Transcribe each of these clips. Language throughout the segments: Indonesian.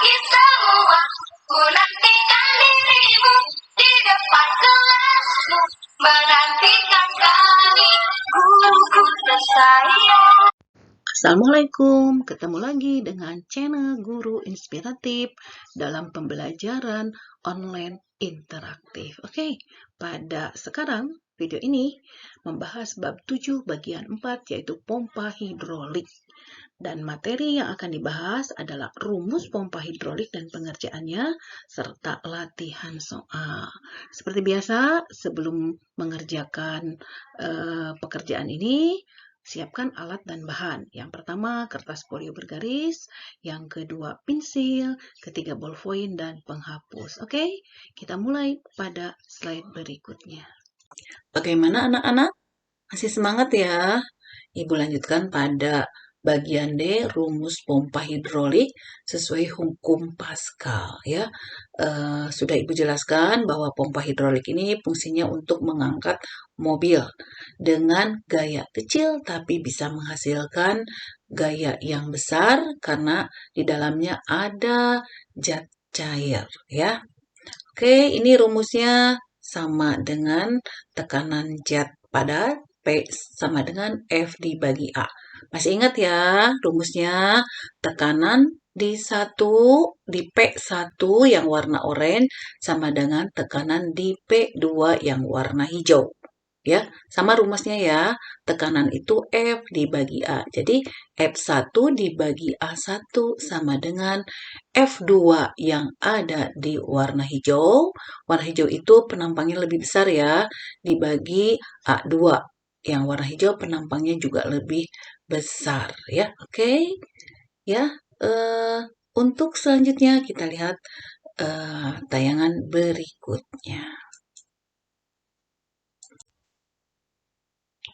pagi semua, ku nantikan dirimu di depan kelasmu, menantikan kami, guruku tersayang. Assalamualaikum, ketemu lagi dengan channel Guru Inspiratif dalam pembelajaran online interaktif. Oke, pada sekarang video ini membahas bab 7 bagian 4 yaitu pompa hidrolik. Dan materi yang akan dibahas adalah rumus pompa hidrolik dan pengerjaannya serta latihan soal. Seperti biasa, sebelum mengerjakan pekerjaan ini, siapkan alat dan bahan. Yang pertama, kertas folio bergaris. Yang kedua, pensil. Ketiga, ballpoint dan penghapus. Oke, kita mulai pada slide berikutnya. Bagaimana anak-anak? Masih semangat ya? Ibu lanjutkan pada bagian D, rumus pompa hidrolik sesuai hukum Pascal ya. Sudah Ibu jelaskan bahwa pompa hidrolik ini fungsinya untuk mengangkat mobil dengan gaya kecil tapi bisa menghasilkan gaya yang besar karena di dalamnya ada zat cair ya. Oke, ini rumusnya sama dengan tekanan zat padat P sama dengan F dibagi A. Masih ingat ya rumusnya? Tekanan di P1 yang warna oranye sama dengan tekanan di P2 yang warna hijau. Ya, sama rumusnya ya. Tekanan itu F dibagi A. Jadi F1 dibagi A1 sama dengan F2 yang ada di warna hijau. Warna hijau itu penampangnya lebih besar ya, dibagi A2 yang warna hijau penampangnya juga lebih besar ya. Oke. Ya, untuk selanjutnya kita lihat tayangan berikutnya.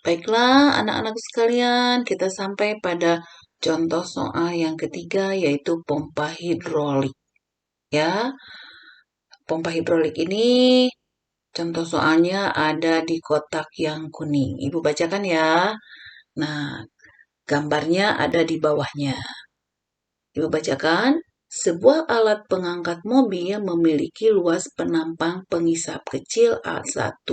Baiklah, anak-anak sekalian, kita sampai pada contoh soal yang ketiga, yaitu pompa hidrolik. Ya, pompa hidrolik ini contoh soalnya ada di kotak yang kuning. Ibu bacakan ya. Nah, gambarnya ada di bawahnya. Ibu bacakan. Sebuah alat pengangkat mobil memiliki luas penampang pengisap kecil A1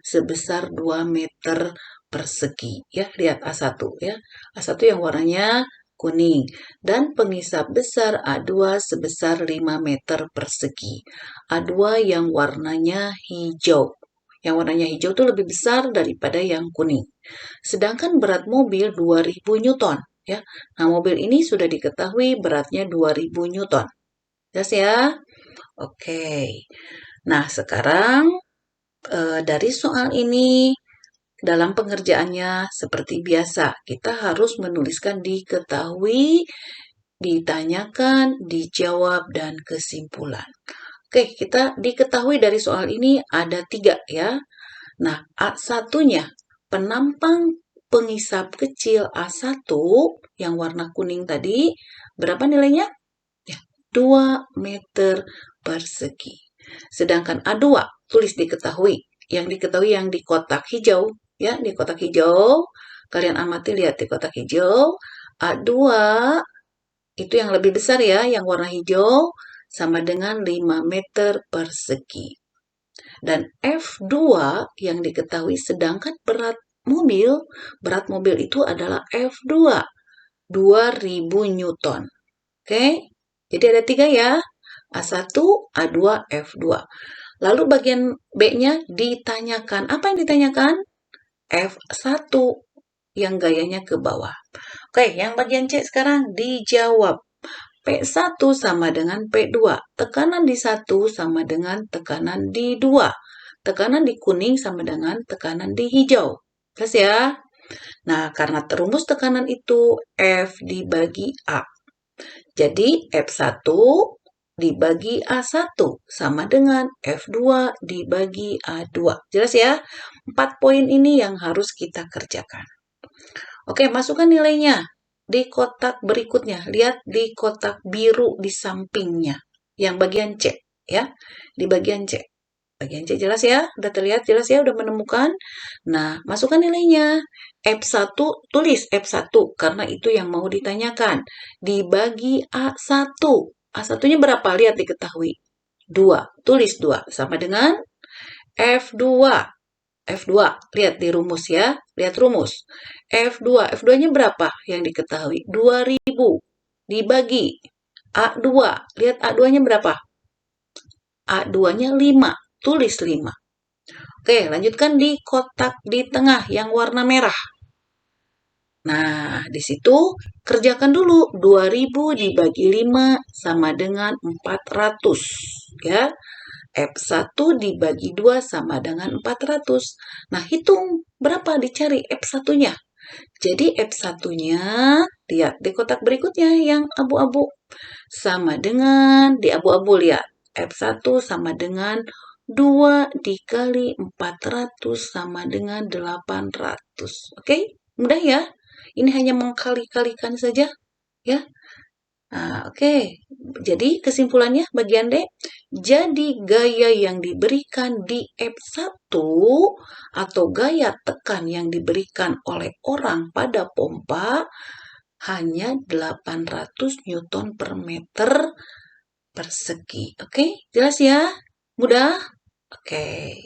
sebesar 2 meter persegi. Ya, lihat A1 ya. A1 yang warnanya kuning dan pengisap besar A2 sebesar 5 meter persegi. A2 yang warnanya hijau. Yang warnanya hijau itu lebih besar daripada yang kuning. Sedangkan berat mobil 2000 Newton. Ya. Nah, mobil ini sudah diketahui beratnya 2000 Newton. Jelas ya? Oke. Nah, sekarang dari soal ini, dalam pengerjaannya seperti biasa, kita harus menuliskan diketahui, ditanyakan, dijawab, dan kesimpulan. Oke, kita diketahui dari soal ini ada 3 ya. Nah, A1-nya, penampang pengisap kecil A1 yang warna kuning tadi, berapa nilainya? Ya, 2 meter persegi. Sedangkan A2, tulis diketahui. Yang diketahui yang di kotak hijau. Ya, di kotak hijau. Kalian amati lihat di kotak hijau. A2 itu yang lebih besar ya, yang warna hijau sama dengan 5 meter persegi. Dan F2 yang diketahui sedangkan berat mobil itu adalah F2, 2000 Newton. Oke, jadi ada 3 ya, A1, A2, F2. Lalu bagian B-nya ditanyakan. Apa yang ditanyakan? F1 yang gayanya ke bawah. Oke, yang bagian C sekarang dijawab. P1 sama dengan P2. Tekanan di 1 sama dengan tekanan di 2. Tekanan di kuning sama dengan tekanan di hijau. Jelas ya? Nah, karena rumus tekanan itu F dibagi A. Jadi, F1 dibagi A1 sama dengan F2 dibagi A2. Jelas ya? 4 poin ini yang harus kita kerjakan. Oke, masukkan nilainya di kotak berikutnya. Lihat di kotak biru di sampingnya. Yang bagian C ya. Di bagian C. Bagian C jelas ya? Udah terlihat jelas ya? Udah menemukan? Nah, masukkan nilainya. F1, tulis F1 karena itu yang mau ditanyakan. Dibagi A1. A1-nya berapa? Lihat diketahui. 2. Tulis 2. Sama dengan F2. F2. Lihat di rumus ya. Lihat rumus. F2. F2-nya berapa yang diketahui? 2000. Dibagi A2. Lihat A2-nya berapa? A2-nya 5. Tulis 5. Oke, lanjutkan di kotak di tengah yang warna merah. Nah, di situ kerjakan dulu 2000 dibagi 5 sama dengan 400 ya. F1 dibagi 2 sama dengan 400. Nah, hitung berapa dicari F1-nya. Jadi F1-nya lihat di kotak berikutnya yang abu-abu sama dengan di abu-abu lihat. F1 sama dengan 2 dikali 400 sama dengan 800. Oke? Mudah ya? Ini hanya mengkali-kalikan saja, ya. Nah, oke. Jadi kesimpulannya bagian D, jadi gaya yang diberikan di F1 atau gaya tekan yang diberikan oleh orang pada pompa hanya 800 Newton per meter persegi. Oke, jelas ya? Mudah? Oke.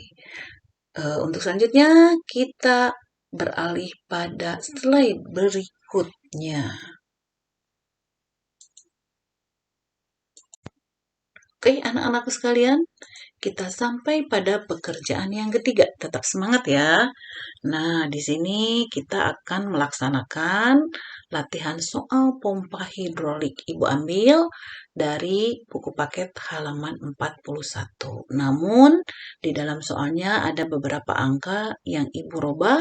Untuk selanjutnya kita beralih pada slide berikutnya. Oke, anak-anakku sekalian, kita sampai pada pekerjaan yang ketiga. Tetap semangat ya. Nah, di sini kita akan melaksanakan latihan soal pompa hidrolik. Ibu ambil dari buku paket halaman 41. Namun, di dalam soalnya ada beberapa angka yang Ibu robah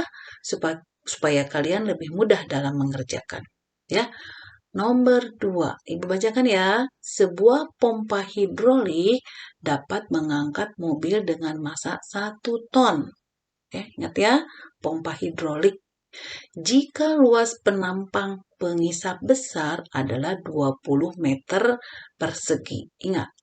supaya kalian lebih mudah dalam mengerjakan. Ya. Nomor 2, Ibu bacakan ya. Sebuah pompa hidrolik dapat mengangkat mobil dengan massa 1 ton. Ingat ya, pompa hidrolik. Jika luas penampang pengisap besar adalah 20 meter persegi. Ingat,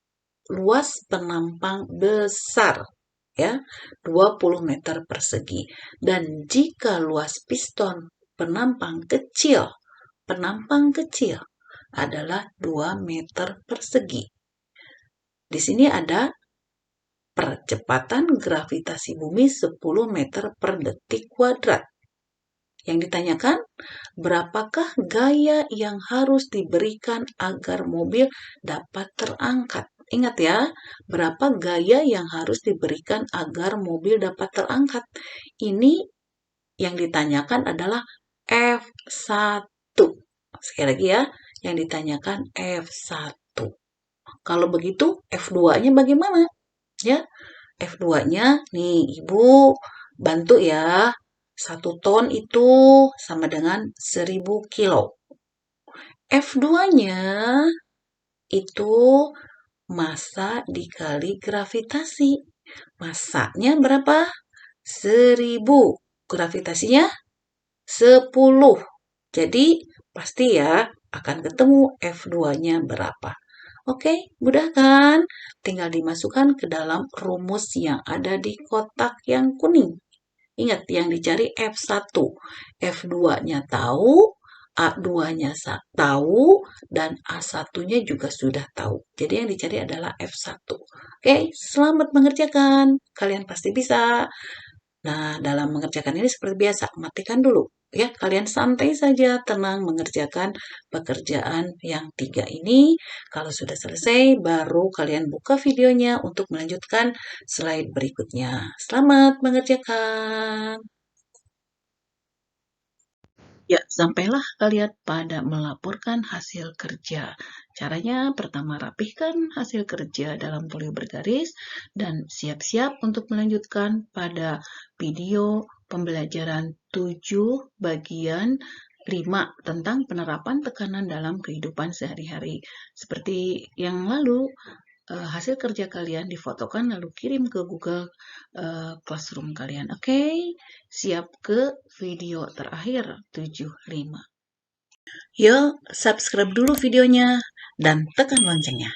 luas penampang besar ya, 20 meter persegi. Dan jika luas piston penampang kecil adalah 2 meter persegi. Di sini ada percepatan gravitasi bumi 10 meter per detik kuadrat. Yang ditanyakan, berapakah gaya yang harus diberikan agar mobil dapat terangkat? Ingat ya, berapa gaya yang harus diberikan agar mobil dapat terangkat? Ini yang ditanyakan adalah F1. Sekali lagi ya, yang ditanyakan F1. Kalau begitu, F2-nya bagaimana? Ya, F2-nya nih Ibu bantu ya. 1 ton itu sama dengan 1000 kilo. F2-nya itu massa dikali gravitasi. Massanya berapa? 1000. Gravitasinya 10. Jadi pasti ya akan ketemu F2-nya berapa. Oke, mudah kan? Tinggal dimasukkan ke dalam rumus yang ada di kotak yang kuning. Ingat, yang dicari F1. F2-nya tahu, A2-nya tahu, dan A1-nya juga sudah tahu. Jadi yang dicari adalah F1. Oke, selamat mengerjakan. Kalian pasti bisa. Nah, dalam mengerjakan ini seperti biasa, matikan dulu. Ya, kalian santai saja, tenang mengerjakan pekerjaan yang 3 ini. Kalau sudah selesai, baru kalian buka videonya untuk melanjutkan slide berikutnya. Selamat mengerjakan. Ya, sampailah kalian pada melaporkan hasil kerja. Caranya pertama rapihkan hasil kerja dalam folio bergaris dan siap-siap untuk melanjutkan pada video pembelajaran 7 bagian 5 tentang penerapan tekanan dalam kehidupan sehari-hari. Seperti yang lalu, hasil kerja kalian difotokan lalu kirim ke Google Classroom kalian. Oke, siap ke video terakhir 7.5. Yuk, subscribe dulu videonya dan tekan loncengnya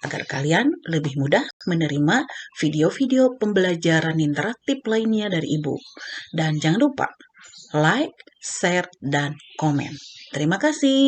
agar kalian lebih mudah menerima video-video pembelajaran interaktif lainnya dari Ibu. Dan jangan lupa like, share, dan komen. Terima kasih.